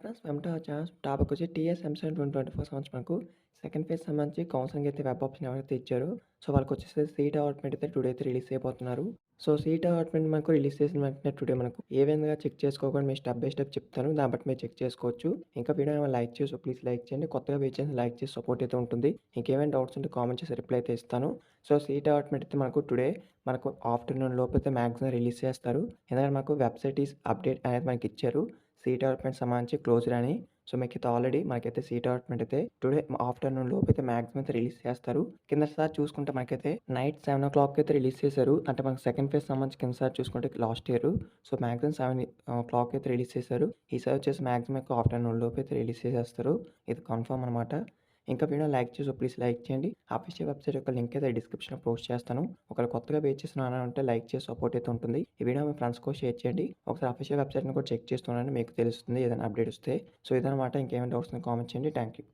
Friends వెంటనే topic వచ్చి TS EAMCET 2024 సంవత్సరంకు సెకండ్ ఫేజ్ సంబంధించి కౌన్సిలింగ్ అయితే వెబ్ ఆప్షన్ ఎవరైతే ఇచ్చారో సో వాళ్ళకొచ్చేసి సీట్ అలాట్‌మెంట్ అయితే టుడే అయితే రిలీజ్ చేయబోతున్నారు. సో సీట్ అలాట్‌మెంట్ మనకు రిలీజ్ చేసిన వెంటనే టుడే మనకు ఏ విధంగా చెక్ చేసుకోకుండా మీకు స్టెప్ బై స్టెప్ చెప్తాను. దాన్ని బట్టి మీరు చెక్ చేసుకోవచ్చు. ఇంకా వీడియో ఏమైనా లైక్ చేసి ప్లీజ్ లైక్ చేయండి. కొత్తగా వీక్షించి లైక్ చేసి సపోర్ట్ అయితే ఉంటుంది. ఇంకేమైనా డౌట్స్ ఉంటే కామెంట్ చేసి రిప్లై అయితే ఇస్తాను. సో సీట్ అలాట్‌మెంట్ అయితే మనకు టుడే మనకు ఆఫ్టర్‌నూన్ లోపు అయితే మాక్సిమం రిలీజ్ చేస్తారు. ఎందుకంటే మనకు వెబ్‌సైట్ ఈస్ అప్డేట్ అనేది మనకిచ్చారు. సీట్ అలాట్‌మెంట్ సంబంధించి క్లోజ్డ్ అని. సో మీకైతే ఆల్రెడీ మనకైతే సీట్ అలాట్‌మెంట్ అయితే టుడే ఆఫ్టర్‌నూన్ లోపు అయితే మాక్సిమం అయితే రిలీజ్ చేస్తారు. కిందటిసారి చూసుకుంటే మనకైతే నైట్ 7:00 అయితే రిలీజ్ చేశారు. అంటే మనకు సెకండ్ ఫేజ్ సంబంధించి కిందసారి చూసుకుంటే లాస్ట్ ఇయర్. సో మాక్సిమం 7:00 అయితే రిలీజ్ చేశారు. ఈసారి వచ్చేసి మాక్సిమం ఆఫ్టర్‌నూన్ లోపు అయితే రిలీజ్ చేసేస్తారు. ఇది కన్ఫర్మ్ అనమాట. ఇంకా వీడియో లైక్ చేసి ప్లీజ్ లైక్ చేయండి. అఫీషియల్ వెబ్‌సైట్ యొక్క లింక్ అయితే డిస్క్రిప్షన్‌లో పోస్ట్ చేస్తాను. ఒకవేళ కొత్తగా వెయిట్ చేస్తున్నాను అంటే లైక్ చేసి సపోర్ట్ అయితే ఉంటుంది. ఈ వీడియో మీ ఫ్రెండ్స్‌కి కూడా షేర్ చేయండి. ఒకసారి అఫీషియల్ వెబ్‌సైట్‌ని కూడా చెక్ చేసి చూడండి. మీకు తెలుస్తుంది ఏదైనా అప్డేట్ వస్తే. సో ఇదనమాట. ఇంకేమైనా డౌట్స్ ఉంటే కామెంట్ చేయండి. Thank you.